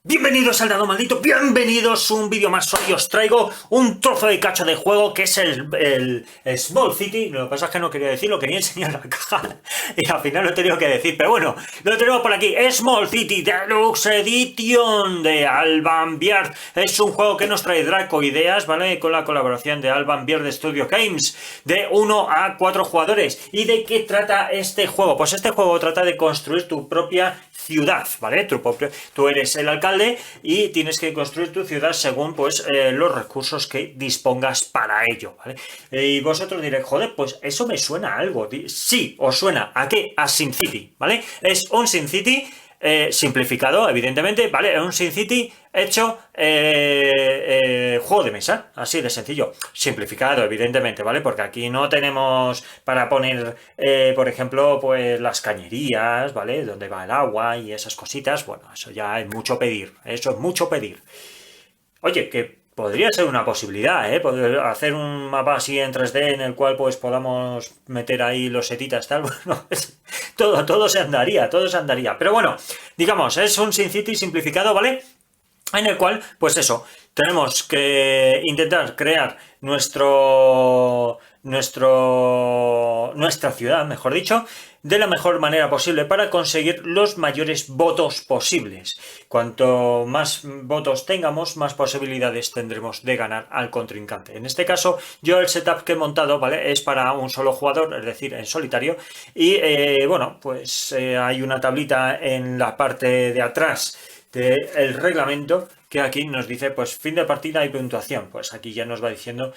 Bienvenidos al Dado Maldito, bienvenidos a un vídeo más. Hoy os traigo un trozo de cacho de juego que es el Small City. Lo que pasa es que no quería decirlo, quería enseñar la caja y al final lo he tenido que decir, pero bueno, lo tenemos por aquí. Small City Deluxe Edition de Alban Beard. Es un juego que nos trae Draco Ideas, ¿vale? Con la colaboración de Alban Beard de Studio Games, de 1 a 4 jugadores. ¿Y de qué trata este juego? Pues este juego trata de construir tu propia ciudad, ¿vale? Tú eres el alcalde y tienes que construir tu ciudad según pues los recursos que dispongas para ello, ¿vale? Y vosotros diréis, joder, pues eso me suena a algo. Sí, os suena. ¿A qué? A SimCity, ¿vale? Es un SimCity simplificado, evidentemente, ¿vale? Un SimCity hecho juego de mesa, así de sencillo. Simplificado, evidentemente, ¿vale? Porque aquí no tenemos para poner, por ejemplo, pues las cañerías, ¿vale? Donde va el agua y esas cositas. Bueno, eso ya es mucho pedir. Eso es mucho pedir. Oye, que podría ser una posibilidad, ¿eh? Poder hacer un mapa así en 3D en el cual pues podamos meter ahí los setitas, tal. Bueno, todo se andaría, todo se andaría. Pero bueno, digamos, es un SimCity simplificado, ¿vale? En el cual, pues eso, tenemos que intentar crear nuestra ciudad, mejor dicho, de la mejor manera posible para conseguir los mayores votos posibles. Cuanto más votos tengamos, más posibilidades tendremos de ganar al contrincante. En este caso, yo el setup que he montado, ¿vale? Es para un solo jugador, es decir, en solitario. Y bueno, pues hay una tablita en la parte de atrás del reglamento que aquí nos dice pues fin de partida y puntuación. Pues aquí ya nos va diciendo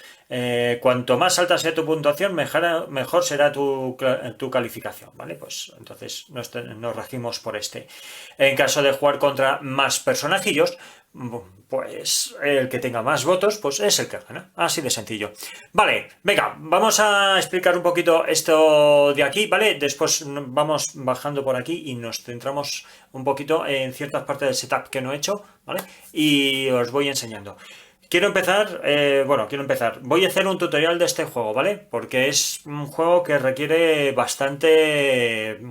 cuanto más alta sea tu puntuación, mejor será tu calificación, ¿vale? Pues entonces nos regimos por este. En caso de jugar contra más personajillos, pues el que tenga más votos pues es el que gana, así de sencillo. Vale, venga, vamos a explicar un poquito esto de aquí, ¿vale? Después vamos bajando por aquí y nos centramos un poquito en ciertas partes del setup que no he hecho, ¿vale? Y os voy enseñando. Quiero empezar, voy a hacer un tutorial de este juego, ¿vale? Porque es un juego que requiere bastante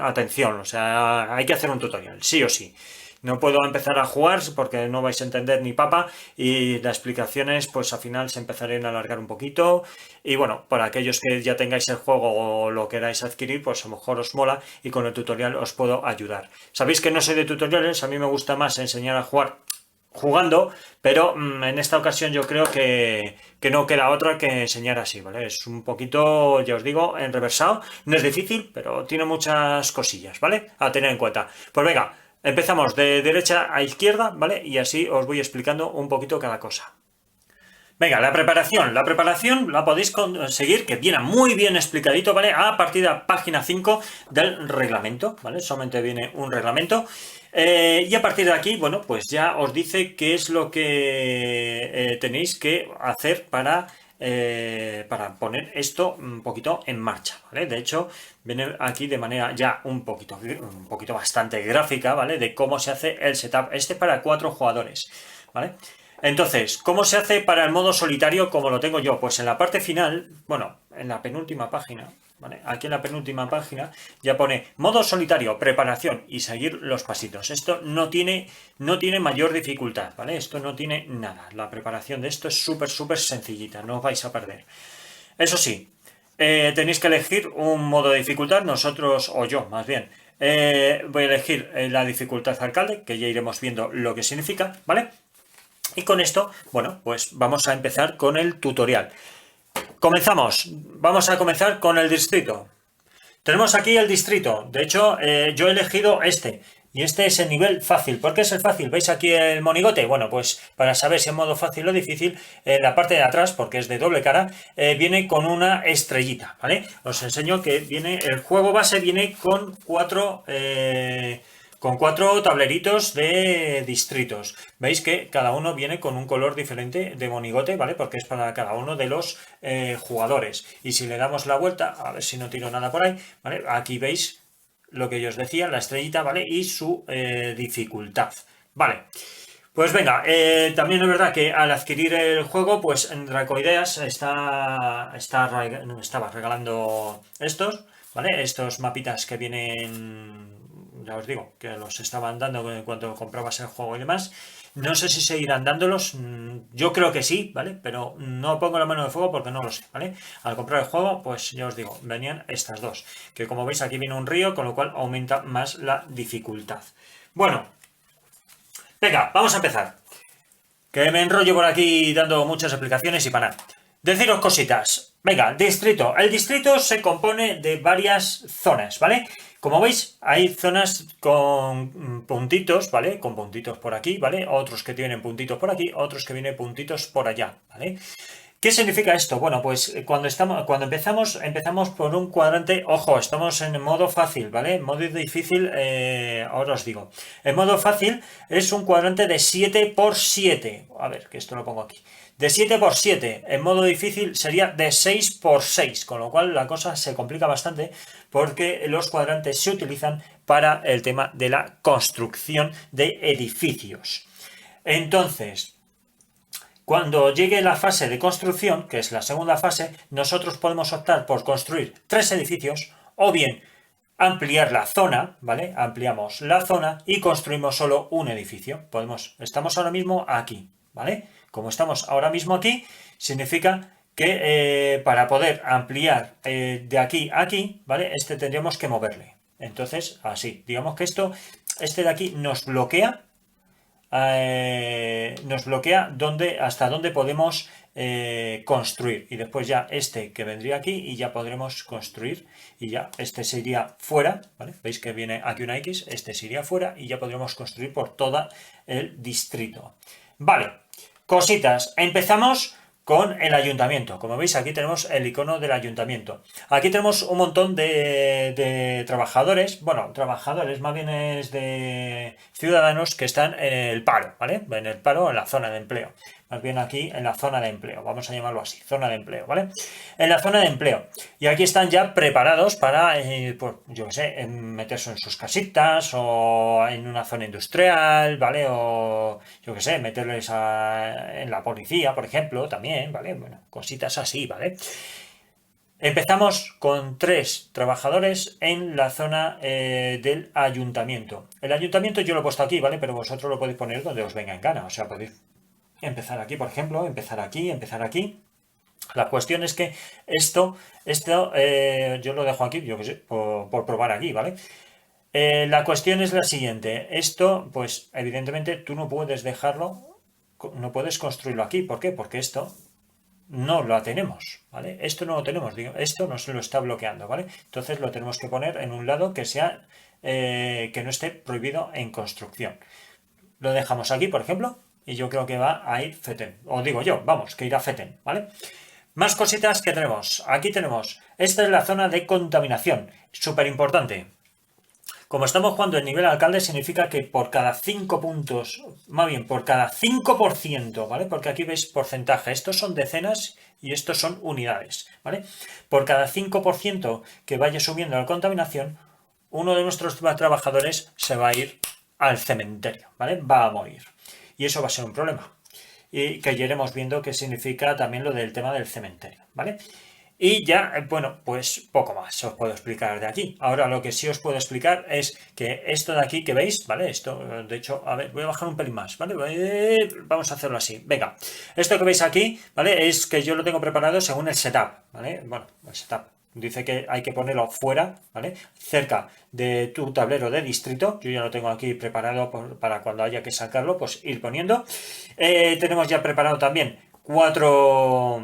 atención, o sea, hay que hacer un tutorial, sí o sí. No puedo empezar a jugar porque no vais a entender ni papa y las explicaciones pues al final se empezarán a alargar un poquito y bueno, para aquellos que ya tengáis el juego o lo queráis adquirir pues a lo mejor os mola y con el tutorial os puedo ayudar. Sabéis que no soy de tutoriales, a mí me gusta más enseñar a jugar jugando, pero en esta ocasión yo creo que no queda otra que enseñar así, ¿vale? Es un poquito, ya os digo, enreversado, no es difícil, pero tiene muchas cosillas, ¿vale? A tener en cuenta. Pues venga, empezamos de derecha a izquierda, ¿vale? Y así os voy explicando un poquito cada cosa. Venga, la preparación la podéis conseguir, que viene muy bien explicadito, ¿vale? A partir de la página 5 del reglamento, ¿vale? Solamente viene un reglamento. Y a partir de aquí, bueno, pues ya os dice qué es lo que tenéis que hacer para poner esto un poquito en marcha, ¿vale? De hecho, viene aquí de manera ya un poquito bastante gráfica, ¿vale? De cómo se hace el setup. Este para 4 jugadores, ¿vale? Entonces, ¿cómo se hace para el modo solitario como lo tengo yo? Pues en la parte final, bueno, en la penúltima página, ¿vale? Aquí en la penúltima página ya pone modo solitario, preparación y seguir los pasitos. Esto no tiene mayor dificultad, ¿vale? Esto no tiene nada. La preparación de esto es súper sencillita, no os vais a perder. Eso sí, tenéis que elegir un modo de dificultad, nosotros, o yo más bien, voy a elegir la dificultad alcalde, que ya iremos viendo lo que significa, ¿vale? Y con esto, bueno, pues vamos a empezar con el tutorial. Comenzamos. Vamos a comenzar con el distrito. Tenemos aquí el distrito. De hecho, yo he elegido este. Y este es el nivel fácil. ¿Por qué es el fácil? ¿Veis aquí el monigote? Bueno, pues para saber si en modo fácil o difícil, en la parte de atrás, porque es de doble cara, viene con una estrellita, ¿vale? Os enseño que viene, el juego base viene con cuatro tableritos de distritos. Veis que cada uno viene con un color diferente de monigote, ¿vale? Porque es para cada uno de los jugadores. Y si le damos la vuelta, a ver si no tiro nada por ahí, ¿vale? Aquí veis lo que yo os decía, la estrellita, ¿vale? Y su dificultad, ¿vale? Pues venga, también es verdad que al adquirir el juego, pues en Dracoideas estaba regalando estos, ¿vale? Estos mapitas que vienen ya os digo, que los estaban dando en cuanto comprabas el juego y demás. No sé si seguirán dándolos, yo creo que sí, ¿vale? Pero no pongo la mano de fuego porque no lo sé, ¿vale? Al comprar el juego, pues ya os digo, venían estas dos, que como veis aquí viene un río, con lo cual aumenta más la dificultad. Bueno, venga, vamos a empezar. Que me enrollo por aquí dando muchas explicaciones y para nada. Deciros cositas. Venga, distrito. El distrito se compone de varias zonas, ¿vale? Como veis, hay zonas con puntitos, ¿vale? Con puntitos por aquí, ¿vale? Otros que tienen puntitos por aquí, otros que vienen puntitos por allá, ¿vale? ¿Qué significa esto? Bueno, pues cuando empezamos por un cuadrante, ojo, estamos en modo fácil, ¿vale? En modo difícil, ahora os digo. En modo fácil es un cuadrante de 7 por 7. A ver, que esto lo pongo aquí. De 7 por 7. En modo difícil sería de 6 por 6, con lo cual la cosa se complica bastante porque los cuadrantes se utilizan para el tema de la construcción de edificios. Entonces, cuando llegue la fase de construcción, que es la segunda fase, nosotros podemos optar por construir 3 edificios o bien ampliar la zona, ¿vale? Ampliamos la zona y construimos solo un edificio. Estamos ahora mismo aquí, ¿vale? Como estamos ahora mismo aquí, significa que para poder ampliar de aquí a aquí, ¿vale? Tendríamos que moverle. Entonces, así, digamos que este de aquí nos bloquea hasta dónde podemos construir, y después ya que vendría aquí y ya podremos construir y ya se iría fuera, ¿vale? Veis que viene aquí una X, se iría fuera y ya podremos construir por todo el distrito. Vale, cositas, empezamos con el ayuntamiento. Como veis, aquí tenemos el icono del ayuntamiento. Aquí tenemos un montón de trabajadores, bueno, trabajadores, más bien es de ciudadanos que están en el paro, ¿vale? En el paro, en la zona de empleo. Más bien aquí en la zona de empleo, vamos a llamarlo así, zona de empleo, ¿vale? En la zona de empleo. Y aquí están ya preparados para, pues, yo qué sé, meterse en sus casitas o en una zona industrial, ¿vale? O, yo qué sé, meterles en la policía, por ejemplo, también, ¿vale? Bueno, cositas así, ¿vale? Empezamos con 3 trabajadores en la zona del ayuntamiento. El ayuntamiento yo lo he puesto aquí, ¿vale? Pero vosotros lo podéis poner donde os venga en gana, o sea, podéis empezar aquí, por ejemplo, empezar aquí, empezar aquí. La cuestión es que esto yo lo dejo aquí, yo que sé, por probar aquí, ¿vale? La cuestión es la siguiente. Esto, pues, evidentemente tú no puedes dejarlo, no puedes construirlo aquí. ¿Por qué? Porque esto no lo tenemos, ¿vale? Esto no lo tenemos, digo, esto nos lo está bloqueando, ¿vale? Entonces lo tenemos que poner en un lado que sea, que no esté prohibido en construcción. Lo dejamos aquí, por ejemplo, y yo creo que va a ir FETEN. O digo yo, vamos, que irá FETEN, ¿vale? Más cositas que tenemos. Aquí tenemos, esta es la zona de contaminación, súper importante. Como estamos jugando el nivel alcalde, significa que por cada 5 puntos, más bien por cada 5%, ¿vale? Porque aquí veis porcentaje, estos son decenas y estos son unidades, ¿vale? Por cada 5% que vaya subiendo la contaminación, uno de nuestros trabajadores se va a ir al cementerio, ¿vale? Va a morir. Y eso va a ser un problema. Y que ya iremos viendo qué significa también lo del tema del cementerio, ¿vale? Y ya, bueno, pues poco más os puedo explicar de aquí. Ahora lo que sí os puedo explicar es que esto de aquí que veis, ¿vale? Esto, de hecho, a ver, voy a bajar un pelín más, ¿vale? Vamos a hacerlo así. Venga, esto que veis aquí, ¿vale? Es que yo lo tengo preparado según el setup, ¿vale? Bueno, el setup. Dice que hay que ponerlo fuera, ¿vale? Cerca de tu tablero de distrito. Yo ya lo tengo aquí preparado para cuando haya que sacarlo, pues ir poniendo. Tenemos ya preparado también 4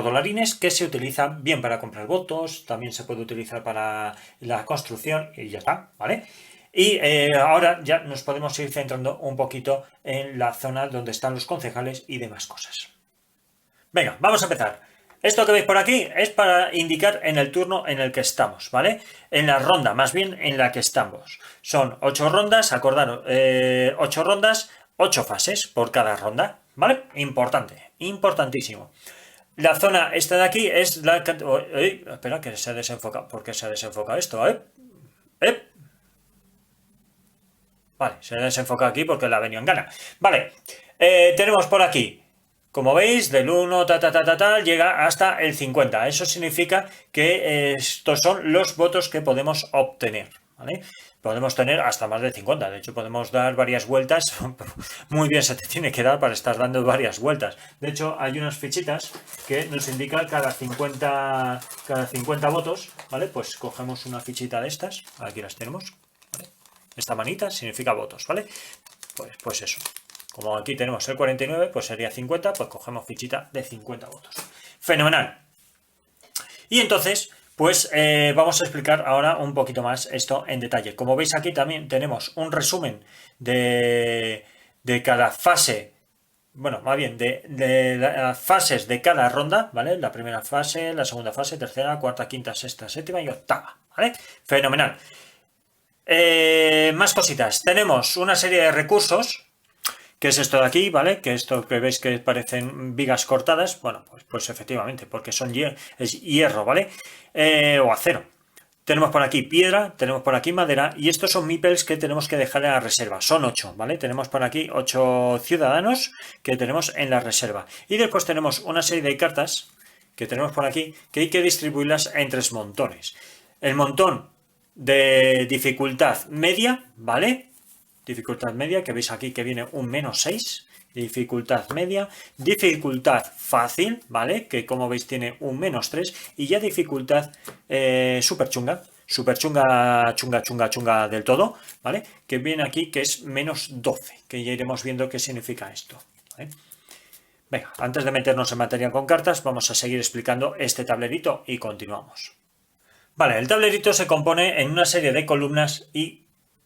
dolarines que se utilizan bien para comprar votos, también se puede utilizar para la construcción y ya está, ¿vale? Y ahora ya nos podemos ir centrando un poquito en la zona donde están los concejales y demás cosas. Venga, vamos a empezar. Esto que veis por aquí es para indicar en el turno en el que estamos, ¿vale? En la ronda, más bien en la que estamos. Son 8 rondas, acordaros, 8 rondas, 8 fases por cada ronda, ¿vale? Importante, importantísimo. La zona esta de aquí es la... espera, que se ha desenfocado. ¿Por qué se ha desenfocado esto? Vale, se ha desenfocado aquí porque la ha venido en gana. Vale, tenemos por aquí, como veis, del 1 llega hasta el 50. Eso significa que estos son los votos que podemos obtener, ¿vale? Podemos tener hasta más de 50, de hecho podemos dar varias vueltas, muy bien se te tiene que dar para estar dando varias vueltas. De hecho hay unas fichitas que nos indican cada 50 votos, ¿vale? Pues cogemos una fichita de estas, aquí las tenemos, ¿vale? Esta manita significa votos, ¿vale? Pues eso. Como aquí tenemos el 49, pues sería 50, pues cogemos fichita de 50 votos. Fenomenal. Y entonces, pues vamos a explicar ahora un poquito más esto en detalle. Como veis aquí también tenemos un resumen de cada fase, bueno, más bien de las fases de cada ronda, ¿vale? La primera fase, la segunda fase, tercera, cuarta, quinta, sexta, séptima y octava, ¿vale? Fenomenal. Más cositas. Tenemos una serie de recursos, que es esto de aquí, ¿vale? Que esto que veis que parecen vigas cortadas, bueno, pues efectivamente, porque es hierro, ¿vale? O acero. Tenemos por aquí piedra, tenemos por aquí madera, y estos son meeples que tenemos que dejar en la reserva. Son 8, ¿vale? Tenemos por aquí 8 ciudadanos que tenemos en la reserva. Y después tenemos una serie de cartas que tenemos por aquí que hay que distribuirlas en 3 montones. El montón de dificultad media, ¿vale? Dificultad media, que veis aquí que viene un -6, dificultad media, dificultad fácil, ¿vale? Que como veis tiene un -3, y ya dificultad super chunga del todo, ¿vale? Que viene aquí que es -12, que ya iremos viendo qué significa esto, ¿vale? Venga, antes de meternos en materia con cartas, vamos a seguir explicando este tablerito y continuamos. Vale, el tablerito se compone en una serie de columnas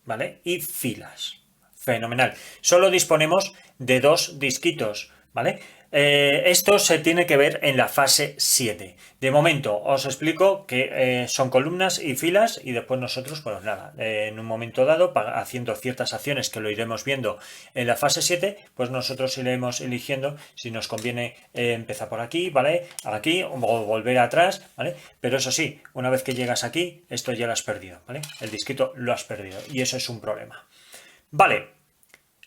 ¿vale? Y filas. Fenomenal. Solo disponemos de 2 disquitos, ¿vale? Esto se tiene que ver en la fase 7. De momento os explico que son columnas y filas y después nosotros, pues nada, en un momento dado, haciendo ciertas acciones que lo iremos viendo en la fase 7, pues nosotros iremos eligiendo si nos conviene empezar por aquí, ¿vale? Aquí o volver atrás, ¿vale? Pero eso sí, una vez que llegas aquí, esto ya lo has perdido, ¿vale? El disquito lo has perdido y eso es un problema. Vale,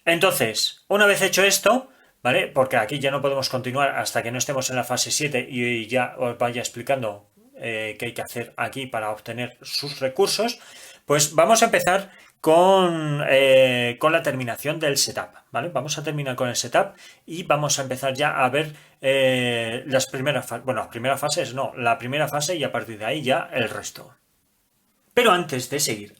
entonces, una vez hecho esto, ¿vale? Porque aquí ya no podemos continuar hasta que no estemos en la fase 7 y ya os vaya explicando qué hay que hacer aquí para obtener sus recursos, pues vamos a empezar con la terminación del setup, ¿vale? Vamos a terminar con el setup y vamos a empezar ya a ver las primeras fases, bueno, las primeras fases no, la primera fase y a partir de ahí ya el resto. Pero antes de seguir,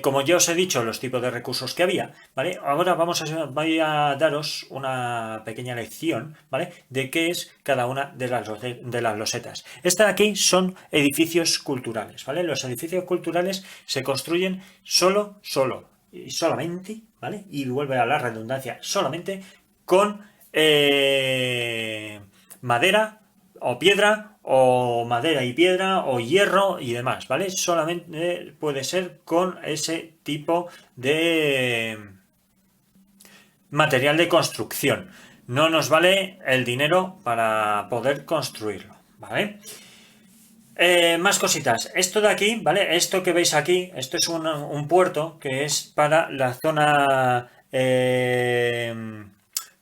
como ya os he dicho los tipos de recursos que había, ¿vale? Ahora voy a daros una pequeña lección, ¿vale? De qué es cada una de las losetas. Estas de aquí son edificios culturales, ¿vale? Los edificios culturales se construyen solo y solamente, ¿vale? Y vuelve a la redundancia, solamente con madera o piedra, o madera y piedra, o hierro y demás, ¿vale? Solamente puede ser con ese tipo de material de construcción. No nos vale el dinero para poder construirlo, ¿vale? Más cositas. Esto de aquí, ¿vale? Esto que veis aquí, esto es un puerto que es para la zona...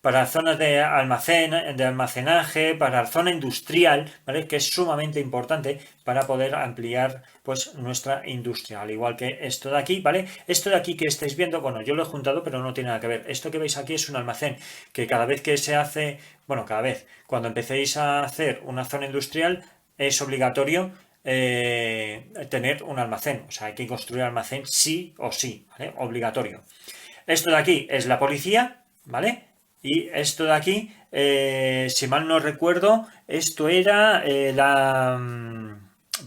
para zonas de almacenaje, para la zona industrial, ¿vale? Que es sumamente importante para poder ampliar pues nuestra industria, al igual que esto de aquí, ¿vale? Esto de aquí que estáis viendo, bueno, yo lo he juntado, pero no tiene nada que ver. Esto que veis aquí es un almacén, que cada vez que se hace, bueno, cada vez, cuando empecéis a hacer una zona industrial, es obligatorio tener un almacén, o sea, hay que construir almacén sí o sí, ¿vale? Obligatorio. Esto de aquí es la policía, ¿vale? Y esto de aquí, si mal no recuerdo, esto era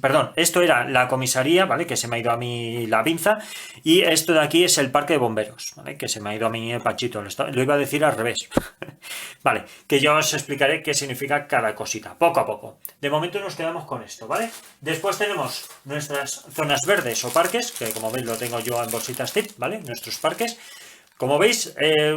perdón, esto era la comisaría, ¿vale? Que se me ha ido a mí la pinza. Y esto de aquí es el parque de bomberos, ¿vale? Que se me ha ido a mí el Panchito. Lo iba a decir al revés. Vale, que yo os explicaré qué significa cada cosita, poco a poco. De momento nos quedamos con esto, ¿vale? Después tenemos nuestras zonas verdes o parques, que como veis lo tengo yo en bolsitas tip, ¿vale? Nuestros parques. Como veis,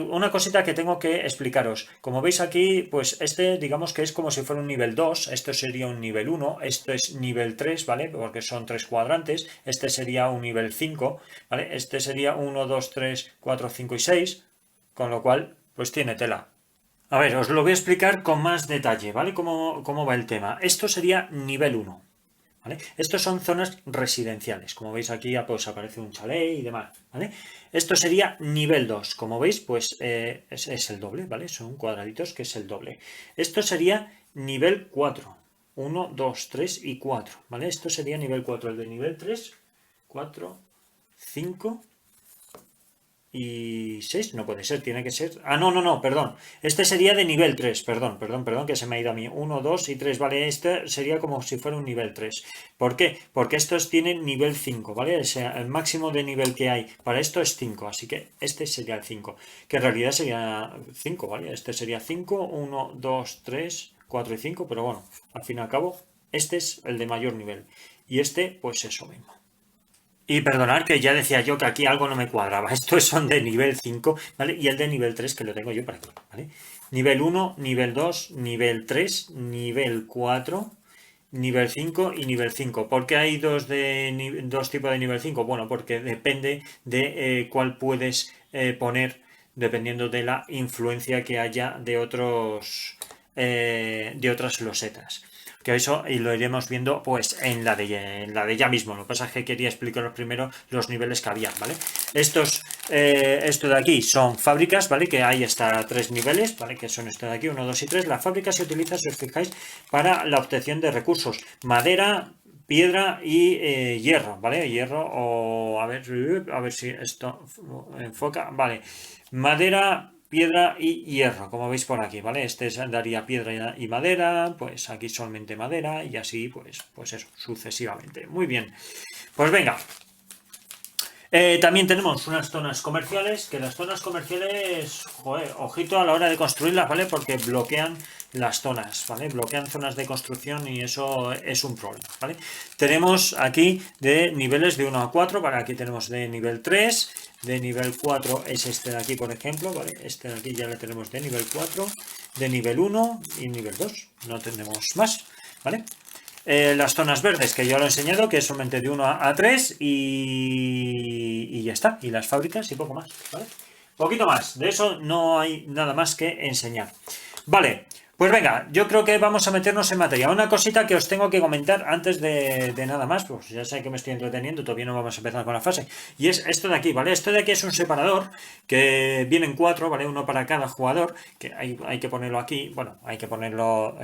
una cosita que tengo que explicaros. Como veis aquí, pues digamos que es como si fuera un nivel 2, esto sería un nivel 1, esto es nivel 3, ¿vale? Porque son 3 cuadrantes, este sería un nivel 5, ¿vale? Este sería 1, 2, 3, 4, 5 y 6, con lo cual, pues tiene tela. A ver, os lo voy a explicar con más detalle, ¿vale? ¿Cómo va el tema? Esto sería nivel 1. ¿vale? Estos son zonas residenciales. Como veis aquí pues aparece un chalet y demás, ¿vale? Esto sería nivel 2. Como veis, pues es el doble, ¿vale? Son cuadraditos que es el doble. Esto sería nivel 4. 1, 2, 3 y 4, ¿vale? Esto sería nivel 4. El de nivel 3, 4, 5 y 6, no puede ser, tiene que ser... Ah, no, perdón. Este sería de nivel 3, perdón, que se me ha ido a mí. 1, 2 y 3, ¿vale? Este sería como si fuera un nivel 3. ¿Por qué? Porque estos tienen nivel 5, ¿vale? O sea, el máximo de nivel que hay para esto es 5, así que este sería el 5, que en realidad sería 5, ¿vale? Este sería 5, 1, 2, 3, 4 y 5, pero bueno, al fin y al cabo, este es el de mayor nivel. Y este, pues eso mismo. Y perdonar que ya decía yo que aquí algo no me cuadraba. Estos son de nivel 5, ¿vale? Y el de nivel 3 que lo tengo yo por aquí, ¿vale? Nivel 1, nivel 2, nivel 3, nivel 4, nivel 5 y nivel 5. ¿Por qué hay dos tipos de nivel 5? Bueno, porque depende de cuál puedes poner dependiendo de la influencia que haya de otras losetas. Que eso y lo iremos viendo pues en la de ya mismo. Lo que pasa es que quería explicaros primero los niveles que había, ¿vale? Esto de aquí son fábricas, ¿vale? Que hay hasta 3 niveles, ¿vale? Que son esto de aquí, 1, 2 y 3. La fábrica se utiliza, si os fijáis, para la obtención de recursos. Madera, piedra y hierro, ¿vale? Hierro o... a ver si esto enfoca. Vale. Madera, piedra y hierro, como veis por aquí, ¿vale? Este daría piedra y madera, pues aquí solamente madera y así, pues eso, sucesivamente. Muy bien. Pues venga. También tenemos unas zonas comerciales, que las zonas comerciales, joder, ojito a la hora de construirlas, ¿vale? Porque bloquean las zonas, ¿vale? Bloquean zonas de construcción y eso es un problema, ¿vale? Tenemos aquí de niveles de 1 a 4, ¿vale? Aquí tenemos de nivel 3, de nivel 4 es este de aquí, por ejemplo, ¿vale? Este de aquí ya le tenemos de nivel 4, de nivel 1 y nivel 2, no tenemos más, ¿vale? Las zonas verdes que yo lo he enseñado, que es solamente de 1 a 3 y ya está. Y las fábricas y poco más, ¿vale? Poquito más. De eso no hay nada más que enseñar. Vale, pues venga, yo creo que vamos a meternos en materia. Una cosita que os tengo que comentar antes de nada más, pues ya sé que me estoy entreteniendo, todavía no vamos a empezar con la fase. Y es esto de aquí, ¿vale? Esto de aquí es un separador que vienen 4, ¿vale? Uno para cada jugador, que hay que ponerlo aquí, bueno, hay que ponerlo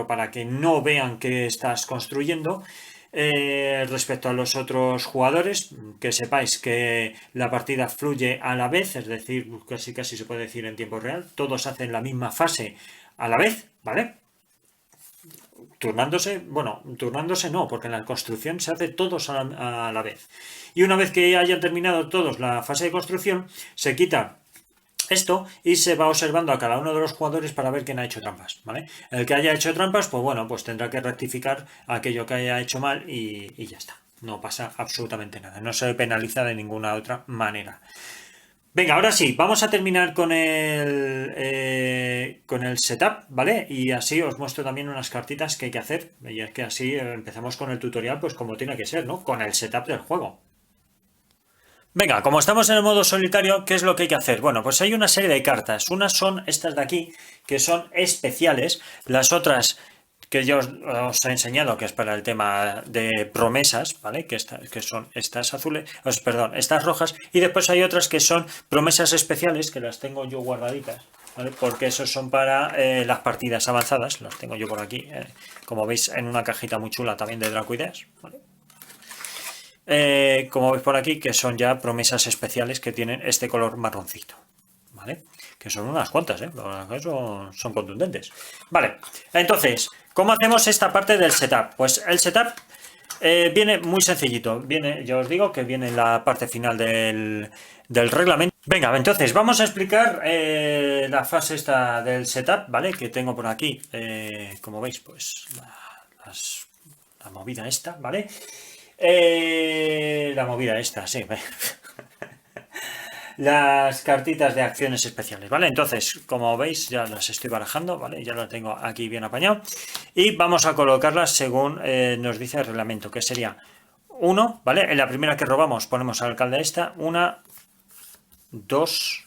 para que no vean que estás construyendo. Respecto a los otros jugadores, que sepáis que la partida fluye a la vez, es decir, casi se puede decir en tiempo real, todos hacen la misma fase a la vez, ¿vale? Turnándose no, porque en la construcción se hace todos a la vez. Y una vez que hayan terminado todos la fase de construcción, se quita esto y se va observando a cada uno de los jugadores para ver quién ha hecho trampas, ¿vale? El que haya hecho trampas, pues bueno, pues tendrá que rectificar aquello que haya hecho mal y ya está. No pasa absolutamente nada, no se penaliza de ninguna otra manera. Venga, ahora sí, vamos a terminar con el setup, ¿vale? Y así os muestro también unas cartitas que hay que hacer. Y es que así empezamos con el tutorial, pues como tiene que ser, ¿no? Con el setup del juego. Venga, como estamos en el modo solitario, ¿qué es lo que hay que hacer? Bueno, pues hay una serie de cartas. Unas son estas de aquí, que son especiales. Las otras que yo os he enseñado, que es para el tema de promesas, ¿vale? Que son estas azules, perdón, estas rojas. Y después hay otras que son promesas especiales, que las tengo yo guardaditas, ¿vale? Porque esos son para las partidas avanzadas. Las tengo yo por aquí, como veis, en una cajita muy chula también de Dracoideas, ¿vale? Como veis por aquí, que son ya promesas especiales que tienen este color marroncito, ¿vale? Que son unas cuantas, son contundentes. Vale, entonces, ¿cómo hacemos esta parte del setup? Pues el setup viene muy sencillito. Ya os digo que viene en la parte final del reglamento. Venga, entonces vamos a explicar la fase esta del setup, ¿vale? Que tengo por aquí, como veis, pues la movida esta, ¿vale? La movida esta, sí. Las cartitas de acciones especiales, ¿vale? Entonces, como veis, ya las estoy barajando, ¿vale? Ya las tengo aquí bien apañado. Y vamos a colocarlas según nos dice el reglamento, que sería 1, ¿vale? En la primera que robamos ponemos al alcalde esta, 1, 2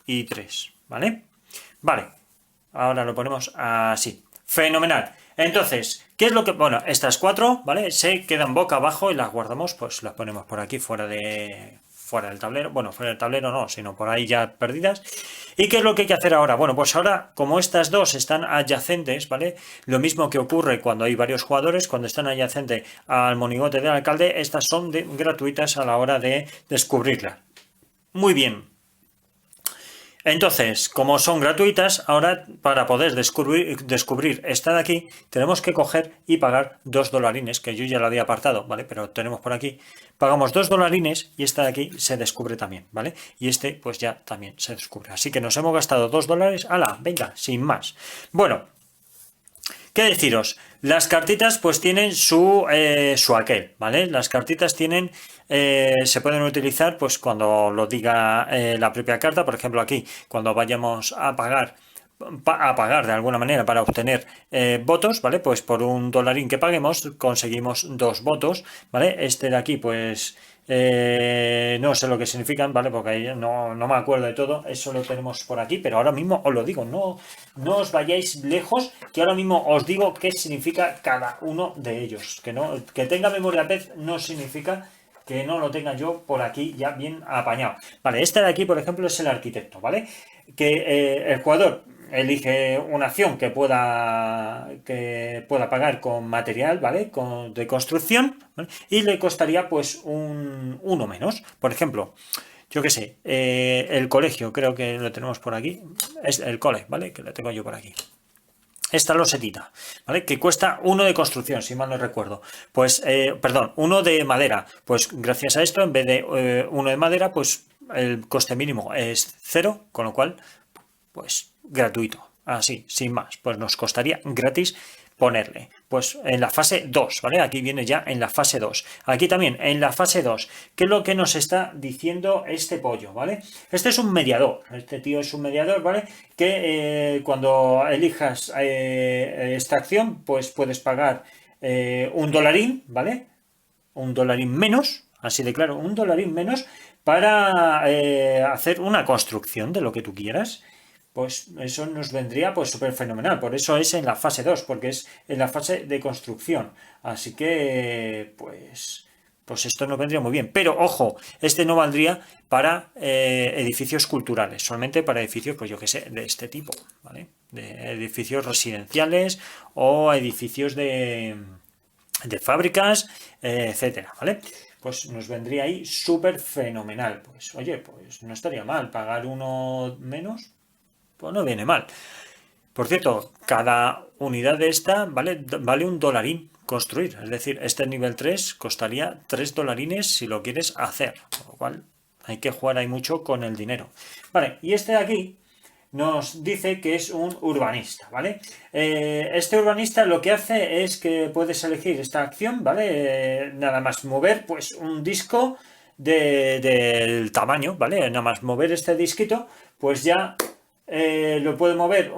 y 3, ¿vale? Vale, ahora lo ponemos así. Fenomenal. Entonces, ¿qué es lo que...? Bueno, estas 4, ¿vale? Se quedan boca abajo y las guardamos, pues las ponemos por aquí fuera del tablero. Bueno, fuera del tablero no, sino por ahí ya perdidas. ¿Y qué es lo que hay que hacer ahora? Bueno, pues ahora, como estas dos están adyacentes, ¿vale? Lo mismo que ocurre cuando hay varios jugadores, cuando están adyacentes al monigote del alcalde, estas son gratuitas a la hora de descubrirla. Muy bien. Entonces, como son gratuitas, ahora para poder descubrir esta de aquí, tenemos que coger y pagar $2, que yo ya lo había apartado, ¿vale? Pero tenemos por aquí. Pagamos $2 y esta de aquí se descubre también, ¿vale? Y este, pues ya también se descubre. Así que nos hemos gastado $2. ¡Hala! Venga, sin más. Bueno, ¿qué deciros? Las cartitas pues tienen su aquel, ¿vale? Las cartitas tienen, se pueden utilizar pues cuando lo diga la propia carta, por ejemplo aquí, cuando vayamos a pagar de alguna manera para obtener votos, ¿vale? Pues por $1 que paguemos conseguimos 2 votos, ¿vale? Este de aquí pues no sé lo que significan, ¿vale? Porque no me acuerdo de todo, eso lo tenemos por aquí, pero ahora mismo os lo digo, no os vayáis lejos, que ahora mismo os digo qué significa cada uno de ellos. Que tenga memoria pez no significa que no lo tenga yo por aquí ya bien apañado. Vale, este de aquí, por ejemplo, es el arquitecto, ¿vale? Que el jugador elige una acción que pueda pagar con material, ¿vale? De construcción, ¿vale? Y le costaría pues uno menos. Por ejemplo, yo qué sé, el colegio, creo que lo tenemos por aquí, es el cole, ¿vale? Que lo tengo yo por aquí. Esta losetita, ¿vale? Que cuesta 1 de construcción, si mal no recuerdo. Pues, perdón, 1 de madera. Pues gracias a esto, en vez de 1 de madera, pues el coste mínimo es 0, con lo cual, pues gratuito. Así, sin más. Pues nos costaría gratis ponerle. Pues en la fase 2, ¿vale? Aquí viene ya en la fase 2. Aquí también, en la fase 2. ¿Qué es lo que nos está diciendo este pollo, ¿vale? Este es un mediador. Este tío es un mediador, ¿vale? Que cuando elijas esta acción, pues puedes pagar $1, ¿vale? $1 menos, así de claro, $1 menos para hacer una construcción de lo que tú quieras. Pues eso nos vendría pues súper fenomenal. Por eso es en la fase 2, porque es en la fase de construcción. Así que, pues esto nos vendría muy bien. Pero, ojo, este no valdría para edificios culturales, solamente para edificios, pues yo qué sé, de este tipo, ¿vale? De edificios residenciales o edificios de fábricas, etcétera, ¿vale? Pues nos vendría ahí súper fenomenal. Pues, oye, pues no estaría mal pagar uno menos. Pues no viene mal. Por cierto, cada unidad de esta vale $1 construir. Es decir, este nivel 3 costaría $3 si lo quieres hacer. Con lo cual hay que jugar ahí mucho con el dinero. Vale, y este de aquí nos dice que es un urbanista, ¿vale? Este urbanista lo que hace es que puedes elegir esta acción, ¿vale? Nada más mover pues un disco del tamaño, ¿vale? Nada más mover este disquito, pues ya lo puede mover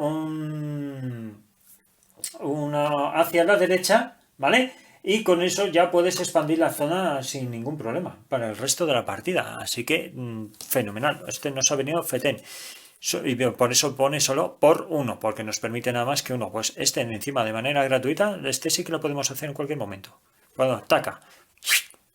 hacia la derecha, ¿vale? Y con eso ya puedes expandir la zona sin ningún problema para el resto de la partida. Así que fenomenal. Este nos ha venido fetén. Y por eso pone solo por 1, porque nos permite nada más que 1. Pues este encima de manera gratuita, este sí que lo podemos hacer en cualquier momento. Cuando taca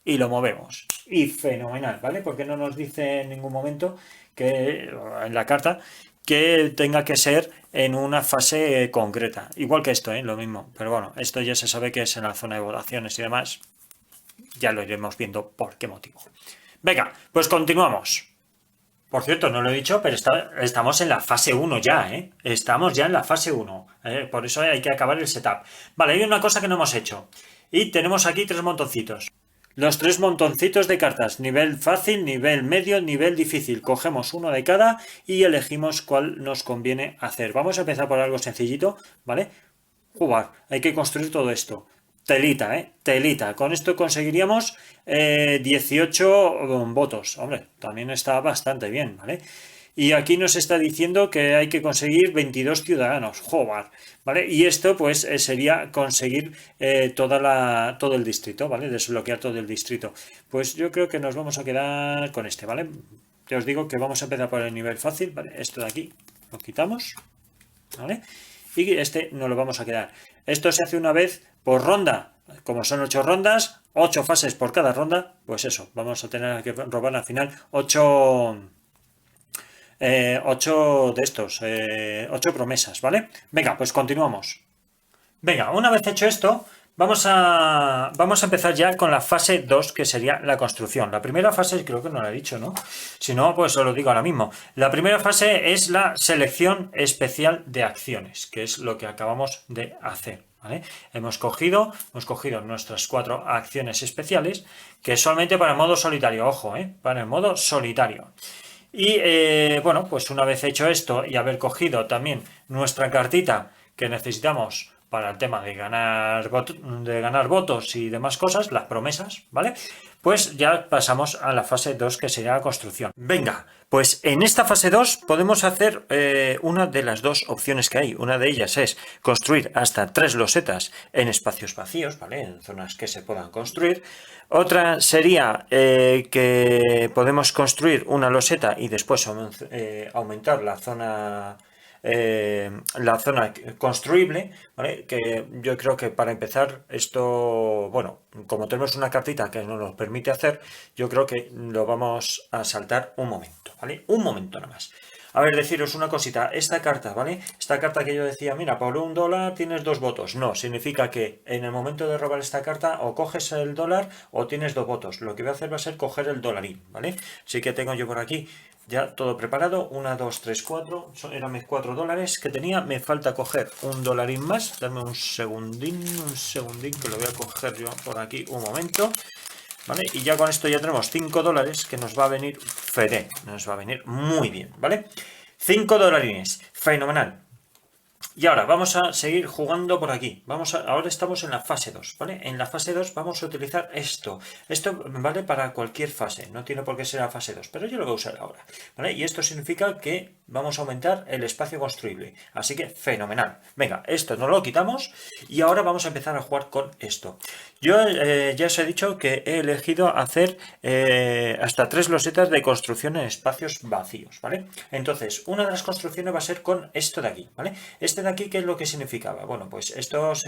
y lo movemos. Y fenomenal, ¿vale? Porque no nos dice en ningún momento que en la carta que tenga que ser en una fase concreta. Igual que esto, lo mismo. Pero bueno, esto ya se sabe que es en la zona de votaciones y demás. Ya lo iremos viendo por qué motivo. Venga, pues continuamos. Por cierto, no lo he dicho, pero estamos en la fase 1 ya, ¿eh? Estamos ya en la fase 1. Por eso hay que acabar el setup. Vale, hay una cosa que no hemos hecho. Y tenemos aquí 3 montoncitos. Los 3 montoncitos de cartas. Nivel fácil, nivel medio, nivel difícil. Cogemos uno de cada y elegimos cuál nos conviene hacer. Vamos a empezar por algo sencillito, ¿vale? Jugar. Hay que construir todo esto. Telita, telita. Con esto conseguiríamos 18 votos. Hombre, también está bastante bien, ¿vale? Y aquí nos está diciendo que hay que conseguir 22 ciudadanos. Joder, ¿vale? Y esto pues sería conseguir todo el distrito, ¿vale? Desbloquear todo el distrito. Pues yo creo que nos vamos a quedar con este, ¿vale? Ya os digo que vamos a empezar por el nivel fácil, ¿vale? Esto de aquí lo quitamos, ¿vale? Y este no lo vamos a quedar. Esto se hace una vez por ronda. Como son 8 rondas, 8 fases por cada ronda, pues eso, vamos a tener que robar al final 8 de estos, 8 promesas, ¿vale? Venga, pues continuamos. Venga, una vez hecho esto, vamos a empezar ya con la fase 2, que sería la construcción. La primera fase, creo que no la he dicho, ¿no? Si no, pues os lo digo ahora mismo. La primera fase es la selección especial de acciones, que es lo que acabamos de hacer, ¿vale? Hemos cogido nuestras 4 acciones especiales, que es solamente para el modo solitario, ojo, para el modo solitario. Y bueno, pues una vez hecho esto y haber cogido también nuestra cartita que necesitamos para el tema de ganar votos y demás cosas, las promesas, ¿vale? Pues ya pasamos a la fase 2, que sería la construcción. Venga, pues en esta fase 2 podemos hacer una de las dos opciones que hay. Una de ellas es construir hasta 3 losetas en espacios vacíos, ¿vale? En zonas que se puedan construir. Otra sería que podemos construir una loseta y después aumentar la zona construible, ¿vale? Que yo creo que para empezar esto, bueno, como tenemos una cartita que nos lo permite hacer, yo creo que lo vamos a saltar un momento, ¿vale? Un momento nada más. A ver, deciros una cosita, esta carta, ¿vale? Esta carta que yo decía, mira, por $1 tienes 2 votos. No, significa que en el momento de robar esta carta o coges el dólar o tienes 2 votos. Lo que voy a hacer va a ser coger el dolarín, ¿vale? Así que tengo yo por aquí ya todo preparado. 1, 2, 3, 4. Eran mis $4 que tenía. Me falta coger un dolarín más. Dame un segundín, que lo voy a coger yo por aquí un momento. ¿Vale? Y ya con esto ya tenemos $5 que nos va a venir fede, nos va a venir muy bien, ¿vale? 5 dolarines, fenomenal. Y ahora vamos a seguir jugando por aquí. Ahora estamos en la fase 2, ¿vale? En la fase 2 vamos a utilizar esto. Esto vale para cualquier fase, no tiene por qué ser la fase 2, pero yo lo voy a usar ahora, ¿vale? Y esto significa que vamos a aumentar el espacio construible. Así que fenomenal. Venga, esto nos lo quitamos y ahora vamos a empezar a jugar con esto. Yo ya os he dicho que he elegido hacer hasta 3 losetas de construcción en espacios vacíos, ¿vale? Entonces, una de las construcciones va a ser con esto de aquí, ¿vale? Este de aquí, ¿qué es lo que significaba? Bueno, pues esto os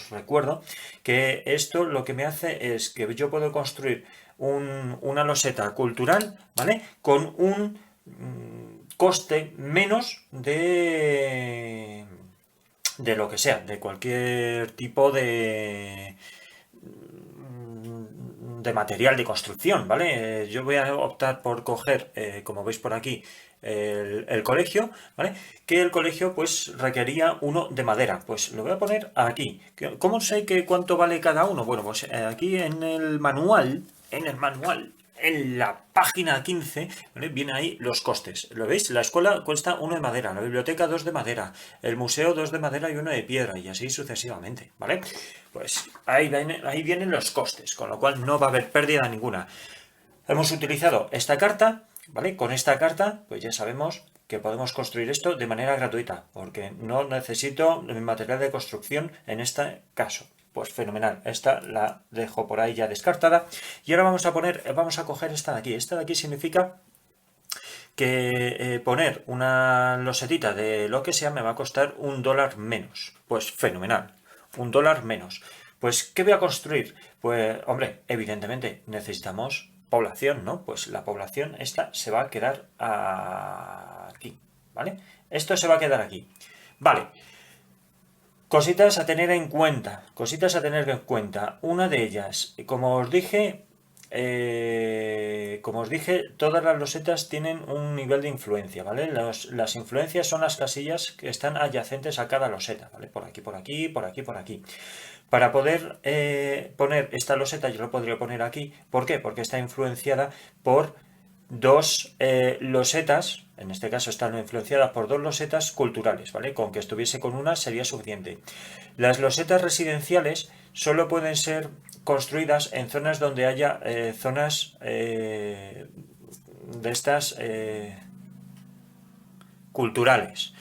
recuerdo que esto lo que me hace es que yo puedo construir una loseta cultural, ¿vale? Con un coste menos de lo que sea, de cualquier tipo de material de construcción, ¿vale? Yo voy a optar por coger, como veis por aquí, el colegio, ¿vale? Que el colegio pues requería uno de madera, pues lo voy a poner aquí. ¿Cómo sé que cuánto vale cada uno? Bueno, pues aquí en el manual, en la página 15, ¿vale? Viene ahí los costes. ¿Lo veis? La escuela cuesta 1 de madera, la biblioteca 2 de madera, el museo 2 de madera y 1 de piedra, y así sucesivamente, ¿vale? Pues ahí vienen los costes, con lo cual no va a haber pérdida ninguna. Hemos utilizado esta carta, ¿vale? Con esta carta, pues ya sabemos que podemos construir esto de manera gratuita, porque no necesito material de construcción en este caso. Pues fenomenal, esta la dejo por ahí ya descartada. Y ahora vamos a coger esta de aquí. Esta de aquí significa que poner una losetita de lo que sea me va a costar $1 menos. Pues fenomenal, $1 menos. Pues, ¿qué voy a construir? Pues, hombre, evidentemente necesitamos población, ¿no? Pues la población esta se va a quedar aquí, ¿vale? Esto se va a quedar aquí. Vale. Cositas a tener en cuenta, Una de ellas, como os dije, todas las losetas tienen un nivel de influencia, ¿vale? Las influencias son las casillas que están adyacentes a cada loseta, ¿vale? Por aquí, por aquí, por aquí, por aquí. Para poder poner esta loseta, yo lo podría poner aquí. ¿Por qué? Porque está influenciada por 2 losetas, en este caso están influenciadas por 2 losetas culturales, ¿vale? Con que estuviese con una sería suficiente. Las losetas residenciales solo pueden ser construidas en zonas donde haya zonas de estas culturales.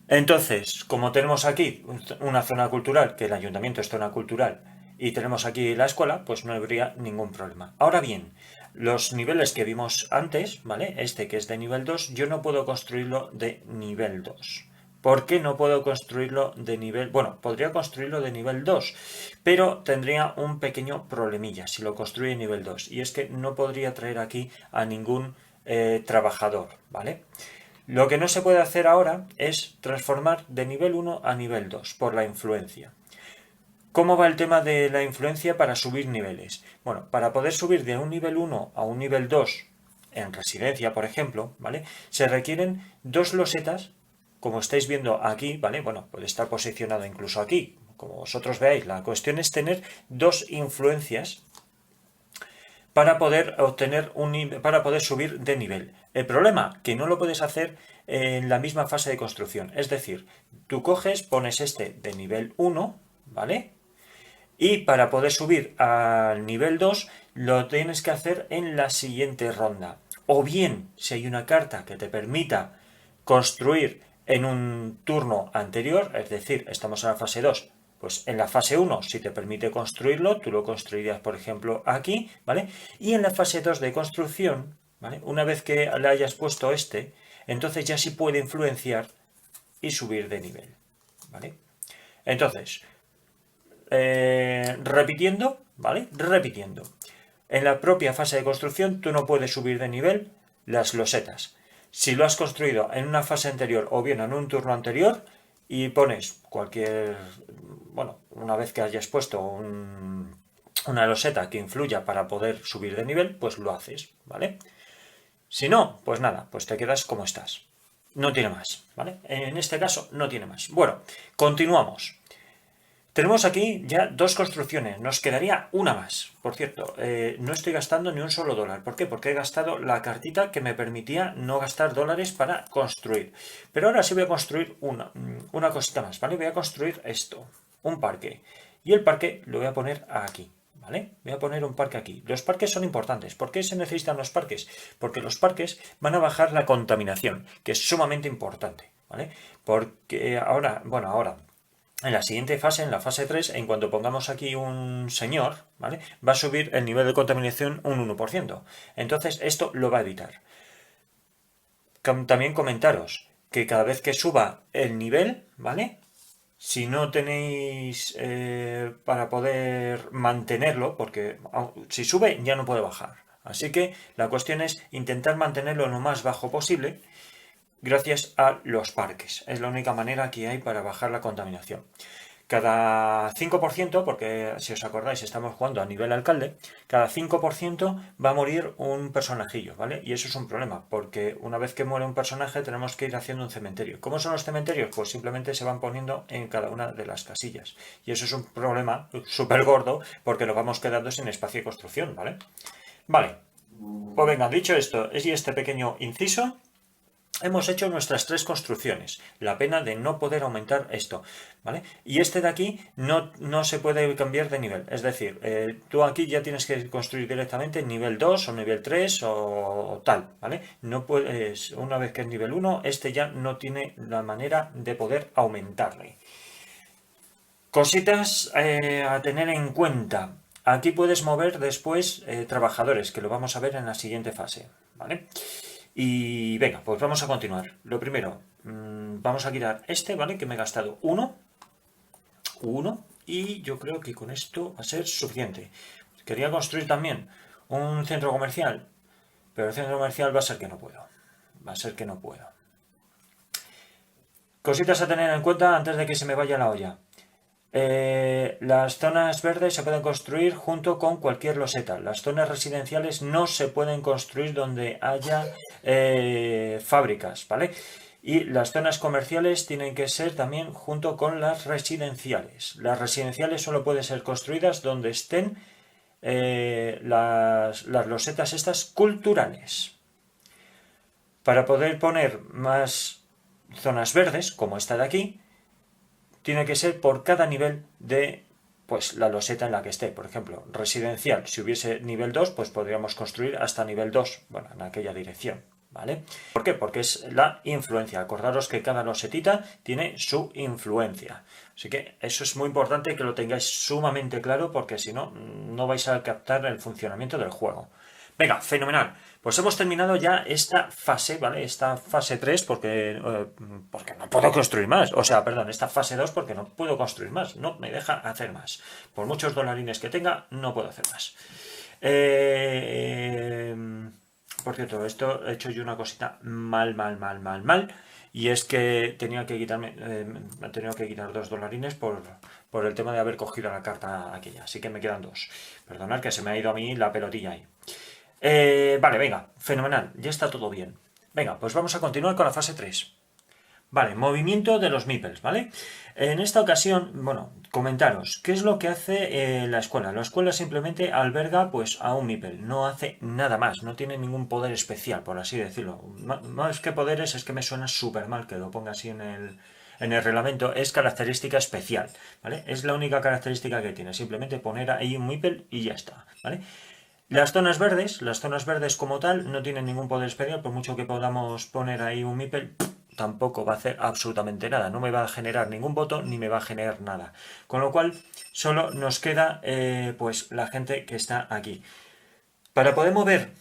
Entonces, como tenemos aquí una zona cultural, que el ayuntamiento es zona cultural, y tenemos aquí la escuela, pues no habría ningún problema. Ahora bien, los niveles que vimos antes, ¿vale? Este que es de nivel 2, yo no puedo construirlo de nivel 2. ¿Por qué no puedo construirlo de nivel? Bueno, podría construirlo de nivel 2, pero tendría un pequeño problemilla si lo construye en nivel 2, y es que no podría traer aquí a ningún trabajador, ¿vale? Lo que no se puede hacer ahora es transformar de nivel 1 a nivel 2 por la influencia. ¿Cómo va el tema de la influencia para subir niveles? Bueno, para poder subir de un nivel 1 a un nivel 2 en residencia, por ejemplo, ¿vale? Se requieren dos losetas, como estáis viendo aquí, ¿vale? Bueno, puede estar posicionado incluso aquí, como vosotros veáis. La cuestión es tener dos influencias para poder para poder subir de nivel. El problema, que no lo puedes hacer en la misma fase de construcción. Es decir, tú coges, pones este de nivel 1, ¿vale? Y para poder subir al nivel 2 lo tienes que hacer en la siguiente ronda. O bien, si hay una carta que te permita construir en un turno anterior, es decir, estamos en la fase 2, pues en la fase 1, si te permite construirlo, tú lo construirías, por ejemplo, aquí, ¿vale? Y en la fase 2 de construcción, ¿vale? Una vez que le hayas puesto este, entonces ya sí puede influenciar y subir de nivel, ¿vale? Entonces, repitiendo, ¿vale? Repitiendo. En la propia fase de construcción tú no puedes subir de nivel las losetas. Si lo has construido en una fase anterior o bien en un turno anterior y pones cualquier, bueno, una vez que hayas puesto una loseta que influya para poder subir de nivel, pues lo haces, ¿vale? Si no, pues nada, pues te quedas como estás. No tiene más, ¿vale? En este caso no tiene más. Bueno, continuamos. Tenemos aquí ya dos construcciones, nos quedaría una más. Por cierto, no estoy gastando ni un solo dólar. ¿Por qué? Porque he gastado la cartita que me permitía no gastar dólares para construir. Pero ahora sí voy a construir una cosita más, ¿vale? Voy a construir esto, un parque. Y el parque lo voy a poner aquí, ¿vale? Voy a poner un parque aquí. Los parques son importantes. ¿Por qué se necesitan los parques? Porque los parques van a bajar la contaminación, que es sumamente importante, ¿vale? Porque ahora, bueno, ahora... En la siguiente fase, en la fase 3, en cuanto pongamos aquí un señor, ¿vale? Va a subir el nivel de contaminación un 1%. Entonces, esto lo va a evitar. También comentaros que cada vez que suba el nivel, ¿vale? Si no tenéis para poder mantenerlo, porque si sube ya no puede bajar. Así que la cuestión es intentar mantenerlo lo más bajo posible gracias a los parques. Es la única manera que hay para bajar la contaminación. Cada 5%, porque si os acordáis estamos jugando a nivel alcalde, cada 5% va a morir un personajillo, ¿vale? Y eso es un problema, porque una vez que muere un personaje tenemos que ir haciendo un cementerio. ¿Cómo son los cementerios? Pues simplemente se van poniendo en cada una de las casillas. Y eso es un problema súper gordo, porque nos vamos quedando sin espacio de construcción, ¿vale? Vale, pues venga, dicho esto, y este pequeño inciso, hemos hecho nuestras tres construcciones. La pena de no poder aumentar esto, ¿vale? Y este de aquí no se puede cambiar de nivel. Es decir, tú aquí ya tienes que construir directamente en nivel 2 o nivel 3 o tal, ¿vale? No puedes, una vez que es nivel 1, este ya no tiene la manera de poder aumentarle. Cositas a tener en cuenta. Aquí puedes mover después trabajadores, que lo vamos a ver en la siguiente fase, ¿vale? Y venga, pues vamos a continuar. Lo primero, vamos a quitar este, ¿vale? Que me he gastado uno, y yo creo que con esto va a ser suficiente. Quería construir también un centro comercial, pero el centro comercial va a ser que no puedo. Va a ser que no puedo. Cositas a tener en cuenta antes de que se me vaya la olla. Las zonas verdes se pueden construir junto con cualquier loseta. Las zonas residenciales no se pueden construir donde haya fábricas, ¿vale? Y las zonas comerciales tienen que ser también junto con las residenciales. Las residenciales solo pueden ser construidas donde estén las losetas estas culturales. Para poder poner más zonas verdes, como esta de aquí, tiene que ser por cada nivel de pues la loseta en la que esté. Por ejemplo, residencial, si hubiese nivel 2, pues podríamos construir hasta nivel 2, bueno, en aquella dirección, ¿vale? ¿Por qué? Porque es la influencia. Acordaros que cada losetita tiene su influencia. Así que eso es muy importante que lo tengáis sumamente claro, porque si no, no vais a captar el funcionamiento del juego. Venga, fenomenal. Pues hemos terminado ya esta fase, ¿vale? Esta fase 3 porque no puedo construir más. O sea, perdón, esta fase 2 porque no puedo construir más. No me deja hacer más. Por muchos dolarines que tenga, no puedo hacer más. Eh, por cierto, esto he hecho yo una cosita mal. Y es que tenía que quitarme, he tenido que quitar 2 dolarines por el tema de haber cogido la carta aquella. Así que me quedan 2. Perdonad que se me ha ido a mí la pelotilla ahí. Vale, venga, fenomenal, ya está todo bien. Venga, pues vamos a continuar con la fase 3. Vale, movimiento de los meeples, ¿vale? En esta ocasión, bueno, comentaros, ¿qué es lo que hace la escuela? La escuela simplemente alberga pues a un meeple, no hace nada más, no tiene ningún poder especial, por así decirlo. Más que poderes, es que me suena súper mal que lo ponga así en el reglamento, es característica especial, ¿vale? Es la única característica que tiene, simplemente poner ahí un meeple y ya está, ¿vale? Las zonas verdes como tal no tienen ningún poder especial, por mucho que podamos poner ahí un meeple, tampoco va a hacer absolutamente nada, no me va a generar ningún voto ni me va a generar nada. Con lo cual, solo nos queda pues la gente que está aquí. Para poder mover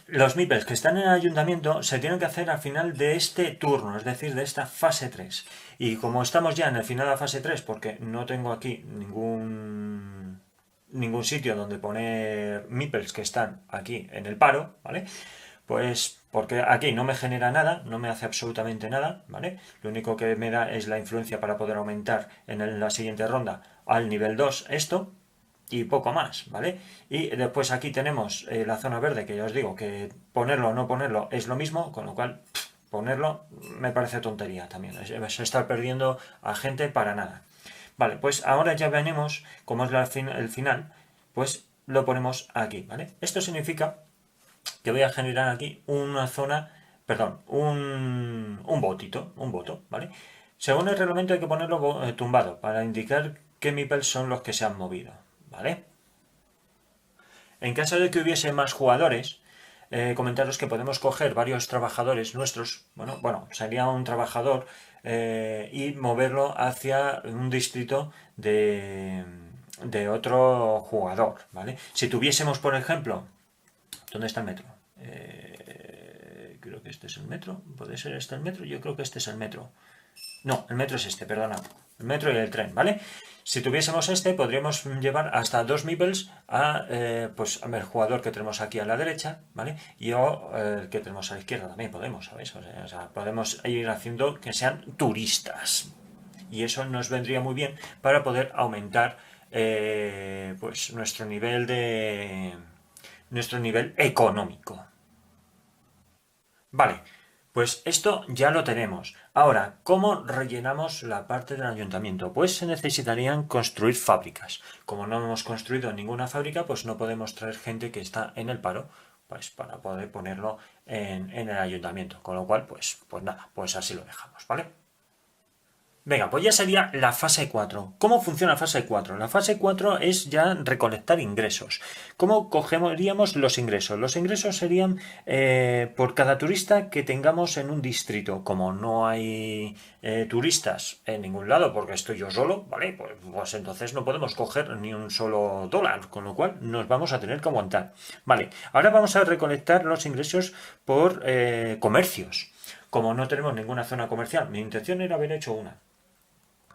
los meeples que están en el ayuntamiento se tienen que hacer al final de este turno, es decir, de esta fase 3. Y como estamos ya en el final de la fase 3, porque no tengo aquí ningún sitio donde poner meeples que están aquí en el paro, ¿vale? Pues porque aquí no me genera nada, no me hace absolutamente nada, ¿vale? Lo único que me da es la influencia para poder aumentar en la siguiente ronda al nivel 2 esto y poco más, ¿vale? Y después aquí tenemos la zona verde, que ya os digo que ponerlo o no ponerlo es lo mismo, con lo cual ponerlo me parece tontería también, es estar perdiendo a gente para nada. Vale, pues ahora ya veremos cómo es el final, pues lo ponemos aquí, ¿vale? Esto significa que voy a generar aquí una zona, perdón, un voto, ¿vale? Según el reglamento hay que ponerlo tumbado para indicar qué meeples son los que se han movido, ¿vale? En caso de que hubiese más jugadores, comentaros que podemos coger varios trabajadores nuestros, bueno, sería un trabajador y moverlo hacia un distrito de otro jugador, ¿vale? Si tuviésemos, por ejemplo, ¿dónde está el metro? Creo que este es el metro. ¿Puede ser este el metro? Yo creo que este es el metro. No, el metro es este, perdona. El metro y el tren, ¿vale? Si tuviésemos este, podríamos llevar hasta 2 meeples pues, al jugador que tenemos aquí a la derecha, ¿vale? Y el que tenemos a la izquierda también podemos, ¿sabéis? O sea, podemos ir haciendo que sean turistas. Y eso nos vendría muy bien para poder aumentar pues nuestro nivel económico. Vale, pues esto ya lo tenemos. Ahora, ¿cómo rellenamos la parte del ayuntamiento? Pues se necesitarían construir fábricas. Como no hemos construido ninguna fábrica, pues no podemos traer gente que está en el paro, pues para poder ponerlo en el ayuntamiento. Con lo cual, pues nada, pues así lo dejamos, ¿vale? Venga, pues ya sería la fase 4. ¿Cómo funciona la fase 4? La fase 4 es ya recolectar ingresos. ¿Cómo cogeríamos los ingresos? Los ingresos serían por cada turista que tengamos en un distrito. Como no hay turistas en ningún lado porque estoy yo solo, ¿vale? Pues entonces no podemos coger ni un solo dólar, con lo cual nos vamos a tener que aguantar. Vale, ahora vamos a recolectar los ingresos por comercios. Como no tenemos ninguna zona comercial, mi intención era haber hecho una.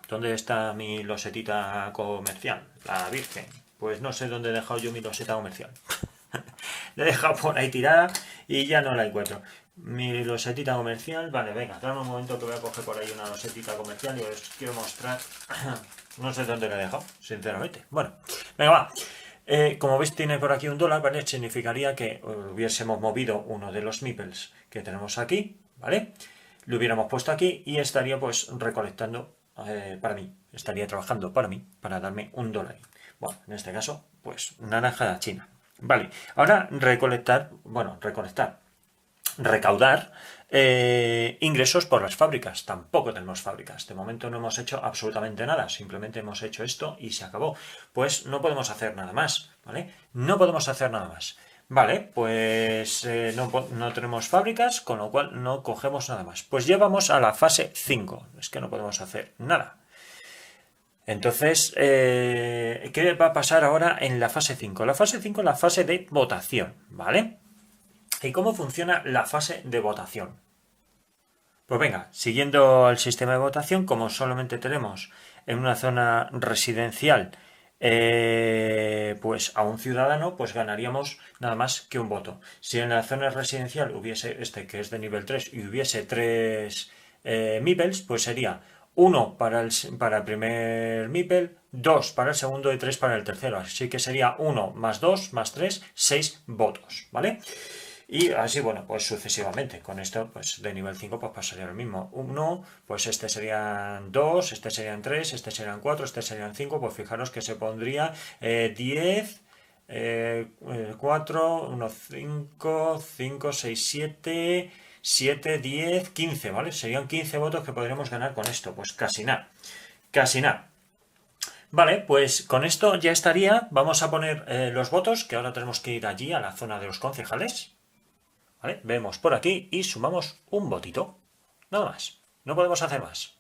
¿Dónde está mi losetita comercial? La Virgen. Pues no sé dónde he dejado yo mi loseta comercial. La he dejado por ahí tirada y ya no la encuentro. Mi losetita comercial. Vale, venga, dame un momento que voy a coger por ahí una losetita comercial y os quiero mostrar. No sé dónde la he dejado, sinceramente. Bueno, venga, va. Como veis tiene por aquí un dólar, ¿vale? Significaría que hubiésemos movido uno de los meeples que tenemos aquí, ¿vale? Lo hubiéramos puesto aquí y estaría pues recolectando para mí, estaría trabajando para mí, para darme un dólar. Bueno, en este caso, pues naranja china. Vale, ahora recaudar ingresos por las fábricas. Tampoco tenemos fábricas. De momento no hemos hecho absolutamente nada. Simplemente hemos hecho esto y se acabó. Pues no podemos hacer nada más, ¿vale? No podemos hacer nada más. Vale, pues no tenemos fábricas, con lo cual no cogemos nada más. Pues ya vamos a la fase 5. Es que no podemos hacer nada. Entonces, ¿qué va a pasar ahora en la fase 5? La fase 5 es la fase de votación, ¿vale? ¿Y cómo funciona la fase de votación? Pues venga, siguiendo el sistema de votación, como solamente tenemos en una zona residencial pues a un ciudadano, pues ganaríamos nada más que un voto. Si en la zona residencial hubiese este que es de nivel 3 y hubiese 3 meeples, pues sería uno para el primer meeple, 2 para el segundo y 3 para el tercero. Así que sería 1 más 2 más 3, 6 votos, ¿vale? Y así, bueno, pues sucesivamente. Con esto, pues de nivel 5 pues pasaría lo mismo. Uno, pues este serían 2, este serían 3, este serían 4, este serían 5. Pues fijaros que se pondría 10, 4, 1, 5, 5, 6, 7, 7, 10, 15, ¿vale? Serían 15 votos que podríamos ganar con esto. Pues casi nada. Casi nada. Vale, pues con esto ya estaría. Vamos a poner los votos, que ahora tenemos que ir allí a la zona de los concejales. ¿Vale? Vemos por aquí y sumamos un votito. Nada más. No podemos hacer más.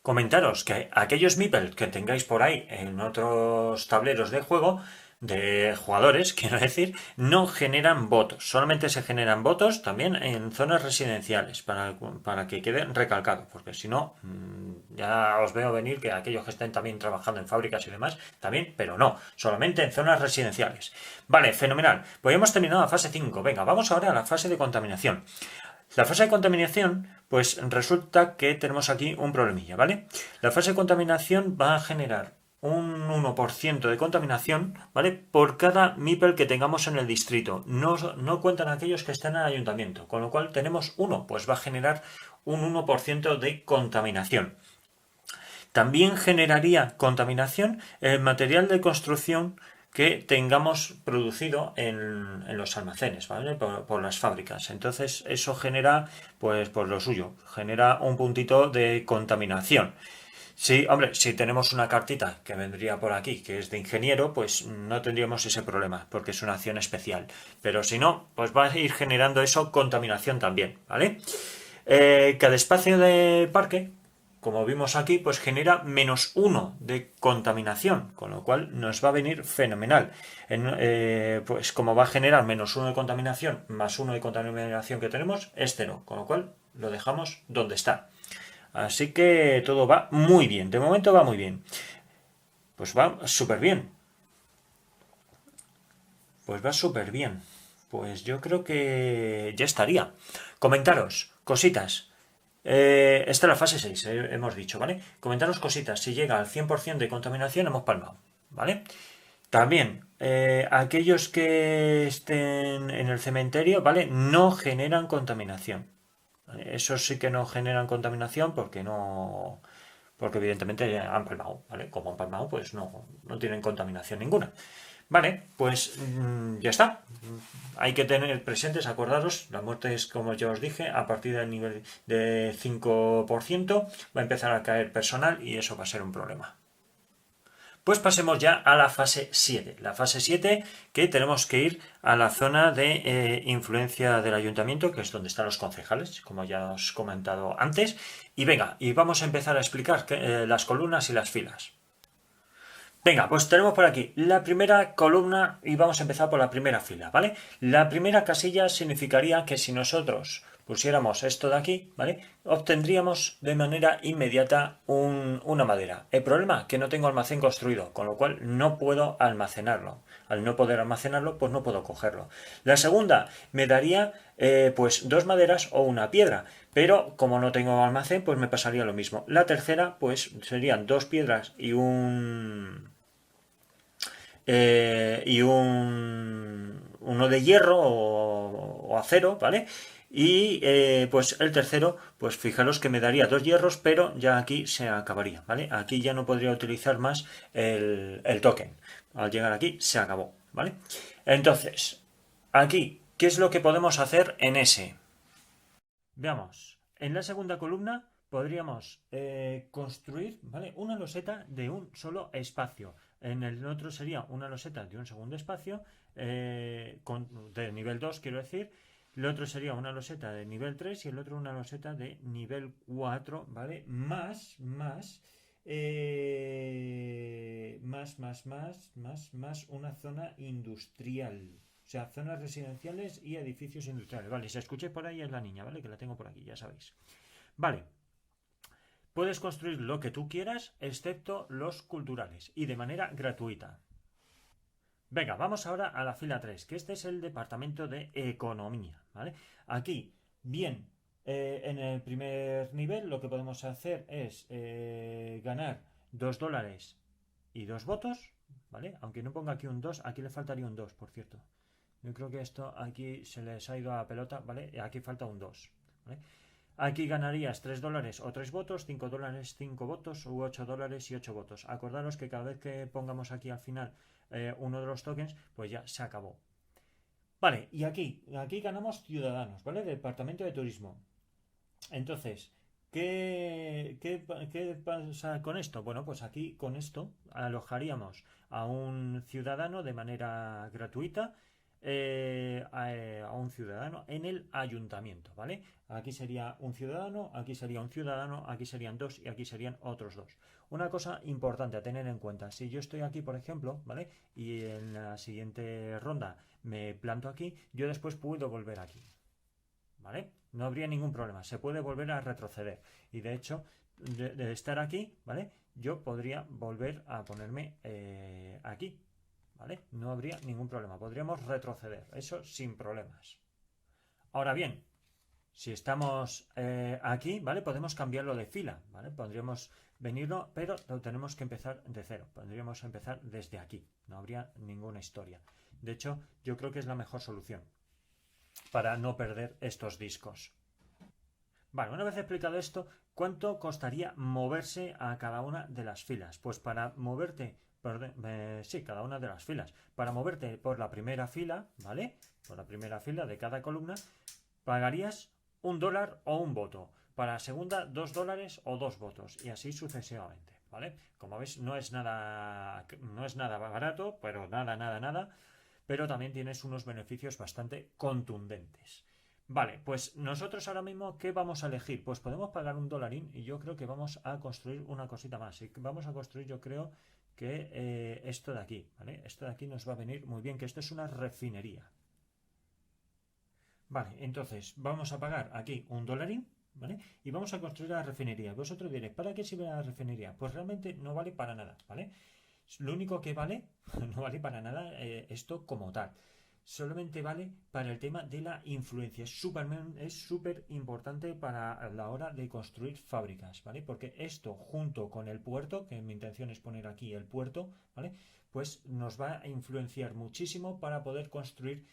Comentaros que aquellos meeples que tengáis por ahí en otros tableros de juego, de jugadores, quiero decir, no generan votos. Solamente se generan votos también en zonas residenciales, para que quede recalcado, porque si no, ya os veo venir que aquellos que estén también trabajando en fábricas y demás, también, pero no, solamente en zonas residenciales. Vale, fenomenal. Pues hemos terminado la fase 5. Venga, vamos ahora a la fase de contaminación. La fase de contaminación, pues resulta que tenemos aquí un problemilla, ¿vale? La fase de contaminación va a generar un 1% de contaminación, ¿vale? Por cada MIPEL que tengamos en el distrito. No cuentan aquellos que están en el ayuntamiento, con lo cual tenemos uno, pues va a generar un 1% de contaminación. También generaría contaminación el material de construcción que tengamos producido en los almacenes, ¿vale? Por las fábricas. Entonces eso genera, pues por lo suyo, genera un puntito de contaminación. Sí, hombre, si tenemos una cartita que vendría por aquí, que es de ingeniero, pues no tendríamos ese problema, porque es una acción especial. Pero si no, pues va a ir generando eso contaminación también, ¿vale? Cada espacio de parque, como vimos aquí, pues genera -1 de contaminación, con lo cual nos va a venir fenomenal. Pues como va a generar -1 de contaminación más 1 de contaminación que tenemos, es 0, con lo cual lo dejamos donde está. Así que todo va muy bien, de momento va muy bien. Pues va súper bien. Pues va súper bien. Pues yo creo que ya estaría. Comentaros, cositas. Esta es la fase 6, hemos dicho, ¿vale? Comentaros cositas. Si llega al 100% de contaminación, hemos palmado, ¿vale? También, aquellos que estén en el cementerio, ¿vale? No generan contaminación. ¿Vale? Esos sí que no generan contaminación porque no. Porque evidentemente han palmado, ¿vale? Como han palmado, pues no tienen contaminación ninguna. Vale, pues ya está. Hay que tener presentes, acordaros, la muerte es, como ya os dije, a partir del nivel de 5% va a empezar a caer personal y eso va a ser un problema. Pues pasemos ya a la fase 7. La fase 7 que tenemos que ir a la zona de influencia del ayuntamiento, que es donde están los concejales, como ya os he comentado antes. Y venga, y vamos a empezar a explicar las columnas y las filas. Venga, pues tenemos por aquí la primera columna y vamos a empezar por la primera fila, ¿vale? La primera casilla significaría que si nosotros pusiéramos esto de aquí, ¿vale? Obtendríamos de manera inmediata una madera. El problema es que no tengo almacén construido, con lo cual no puedo almacenarlo. Al no poder almacenarlo, pues no puedo cogerlo. La segunda me daría pues 2 maderas o una piedra, pero como no tengo almacén, pues me pasaría lo mismo. La tercera, pues serían 2 piedras y uno de hierro o acero, ¿vale? Y pues el tercero, pues fijaros que me daría 2 hierros, pero ya aquí se acabaría, ¿vale? Aquí ya no podría utilizar más el token. Al llegar aquí se acabó, ¿vale? Entonces, aquí, ¿qué es lo que podemos hacer en ese? Veamos, en la segunda columna podríamos construir, ¿vale? Una loseta de un solo espacio. En el otro sería una loseta de un segundo espacio, de nivel 2, quiero decir. El otro sería una loseta de nivel 3 y el otro una loseta de nivel 4, ¿vale? Más más una zona industrial. O sea, zonas residenciales y edificios industriales. Vale, si escuché por ahí es la niña, ¿vale? Que la tengo por aquí, ya sabéis. Vale, puedes construir lo que tú quieras, excepto los culturales, y de manera gratuita. Venga, vamos ahora a la fila 3, que este es el departamento de economía, ¿vale? Aquí, bien, en el primer nivel lo que podemos hacer es ganar $2 y 2 votos, ¿vale? Aunque no ponga aquí un 2, aquí le faltaría un 2, por cierto. Yo creo que esto aquí se les ha ido a la pelota, ¿vale? Aquí falta un 2, ¿vale? Aquí ganarías $3 o 3 votos, $5, 5 votos u $8 y 8 votos. Acordaros que cada vez que pongamos aquí al final uno de los tokens, pues ya se acabó. Vale, y aquí ganamos ciudadanos, ¿vale? Departamento de Turismo. Entonces, ¿qué pasa con esto? Bueno, pues aquí con esto alojaríamos a un ciudadano de manera gratuita, a un ciudadano en el ayuntamiento, ¿vale? Aquí sería un ciudadano, aquí sería un ciudadano, aquí serían dos y aquí serían otros dos. Una cosa importante a tener en cuenta, si yo estoy aquí, por ejemplo, ¿vale? Y en la siguiente ronda me planto aquí, yo después puedo volver aquí. ¿Vale? No habría ningún problema, se puede volver a retroceder. Y de hecho, de estar aquí, ¿vale? Yo podría volver a ponerme aquí, ¿vale? No habría ningún problema, podríamos retroceder, eso sin problemas. Ahora bien, si estamos aquí, ¿vale? Podemos cambiarlo de fila, ¿vale? Podríamos venirlo, pero lo tenemos que empezar de cero. Podríamos empezar desde aquí, no habría ninguna historia. De hecho, yo creo que es la mejor solución para no perder estos discos. Vale, una vez explicado esto, ¿cuánto costaría moverse a cada una de las filas? Pues para moverte, sí, cada una de las filas. Para moverte por la primera fila, ¿vale? Por la primera fila de cada columna, pagarías $1 o un voto. Para la segunda, $2 o 2 votos. Y así sucesivamente, ¿vale? Como veis, no es nada barato, pero nada. Pero también tienes unos beneficios bastante contundentes. Vale, pues nosotros ahora mismo, ¿qué vamos a elegir? Pues podemos pagar $1 y yo creo que vamos a construir una cosita más. Y vamos a construir, yo creo que esto de aquí, ¿vale? Esto de aquí nos va a venir muy bien, que esto es una refinería. Vale, entonces vamos a pagar aquí $1, ¿vale? Y vamos a construir la refinería. Vosotros diréis, ¿para qué sirve la refinería? Pues realmente no vale para nada, ¿vale? Lo único que vale, no vale para nada esto como tal. Solamente vale para el tema de la influencia. Es súper importante para la hora de construir fábricas, ¿vale? Porque esto junto con el puerto, que mi intención es poner aquí el puerto, ¿vale? Pues nos va a influenciar muchísimo para poder construir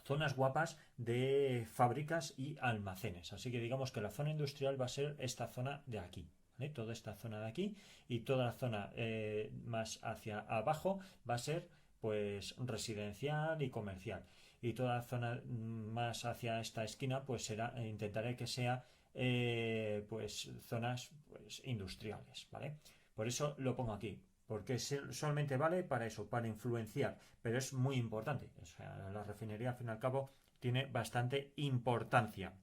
zonas guapas de fábricas y almacenes. Así que digamos que la zona industrial va a ser esta zona de aquí. ¿Vale? Toda esta zona de aquí y toda la zona más hacia abajo va a ser pues residencial y comercial, y toda la zona más hacia esta esquina pues intentaré que sea pues zonas pues industriales, ¿vale? Por eso lo pongo aquí, porque solamente vale para eso, para influenciar, pero es muy importante. O sea, la refinería al fin y al cabo tiene bastante importancia.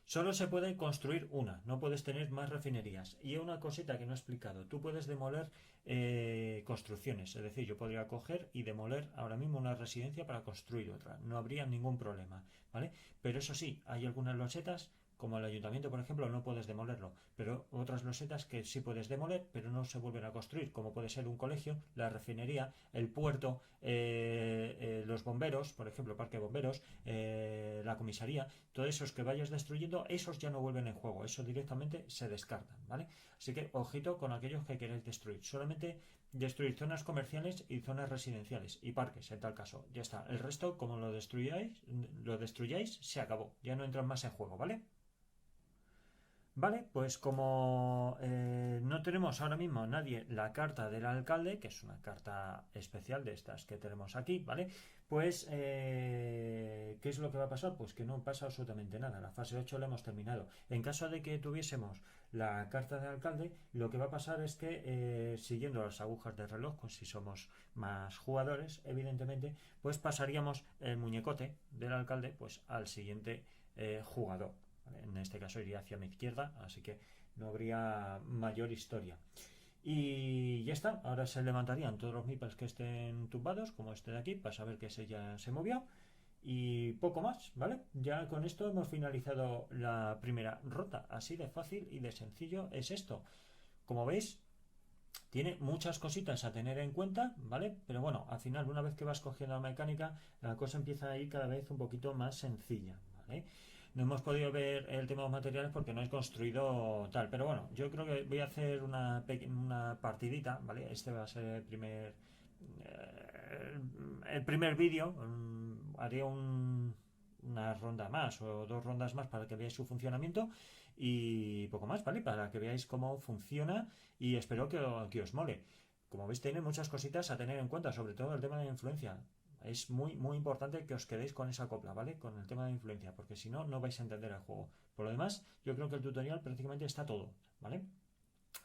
Solo se puede construir una, no puedes tener más refinerías. Y una cosita que no he explicado, tú puedes demoler construcciones, es decir, yo podría coger y demoler ahora mismo una residencia para construir otra, no habría ningún problema, ¿vale? Pero eso sí, hay algunas losetas, como el ayuntamiento, por ejemplo, no puedes demolerlo, pero otras losetas que sí puedes demoler, pero no se vuelven a construir, como puede ser un colegio, la refinería, el puerto, los bomberos, por ejemplo, parque de bomberos, la comisaría, todos esos que vayas destruyendo, esos ya no vuelven en juego, esos directamente se descartan, ¿vale? Así que ojito con aquellos que queréis destruir, solamente destruir zonas comerciales y zonas residenciales y parques en tal caso, ya está, el resto como lo destruyáis, se acabó, ya no entran más en juego, ¿vale? Vale, pues como no tenemos ahora mismo nadie la carta del alcalde, que es una carta especial de estas que tenemos aquí, ¿vale? Pues, ¿qué es lo que va a pasar? Pues que no pasa absolutamente nada. La fase 8 la hemos terminado. En caso de que tuviésemos la carta del alcalde, lo que va a pasar es que, siguiendo las agujas del reloj, pues si somos más jugadores, evidentemente, pues pasaríamos el muñecote del alcalde pues al siguiente jugador. En este caso iría hacia mi izquierda, así que no habría mayor historia. Y ya está, ahora se levantarían todos los meeples que estén tumbados, como este de aquí, para saber que ese ya se movió. Y poco más, ¿vale? Ya con esto hemos finalizado la primera ronda. Así de fácil y de sencillo es esto. Como veis, tiene muchas cositas a tener en cuenta, ¿vale? Pero bueno, al final, una vez que vas cogiendo la mecánica, la cosa empieza a ir cada vez un poquito más sencilla, ¿vale? No hemos podido ver el tema de los materiales porque no he construido tal, pero bueno, yo creo que voy a hacer una partidita, ¿vale? Este va a ser el primer vídeo. Haré una ronda más o dos rondas más para que veáis su funcionamiento y poco más, ¿vale? Para que veáis cómo funciona y espero que os mole. Como veis, tiene muchas cositas a tener en cuenta, sobre todo el tema de influencia. Es muy, muy importante que os quedéis con esa copla, ¿vale? Con el tema de influencia, porque si no, no vais a entender el juego. Por lo demás, yo creo que el tutorial prácticamente está todo, ¿vale?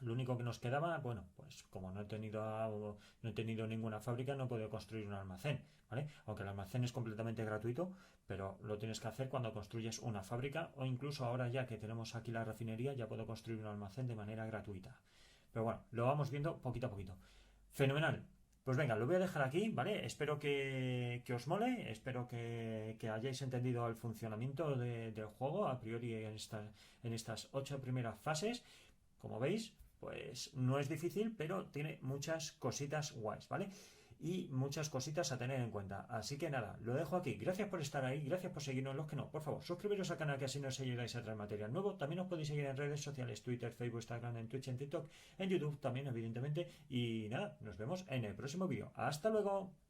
Lo único que nos quedaba, bueno, pues como no he tenido ninguna fábrica, no he podido construir un almacén, ¿vale? Aunque el almacén es completamente gratuito, pero lo tienes que hacer cuando construyes una fábrica o incluso ahora ya que tenemos aquí la refinería, ya puedo construir un almacén de manera gratuita. Pero bueno, lo vamos viendo poquito a poquito. Fenomenal. Pues venga, lo voy a dejar aquí, ¿vale? Espero que os mole, espero que hayáis entendido el funcionamiento del juego a priori en estas 8 primeras fases. Como veis, pues no es difícil, pero tiene muchas cositas guays, ¿vale? Y muchas cositas a tener en cuenta. Así que nada, lo dejo aquí. Gracias por estar ahí, gracias por seguirnos. Los que no, por favor, suscribiros al canal que así nos ayudáis a traer material nuevo. También os podéis seguir en redes sociales, Twitter, Facebook, Instagram, en Twitch, en TikTok, en YouTube también, evidentemente. Y nada, nos vemos en el próximo vídeo. ¡Hasta luego!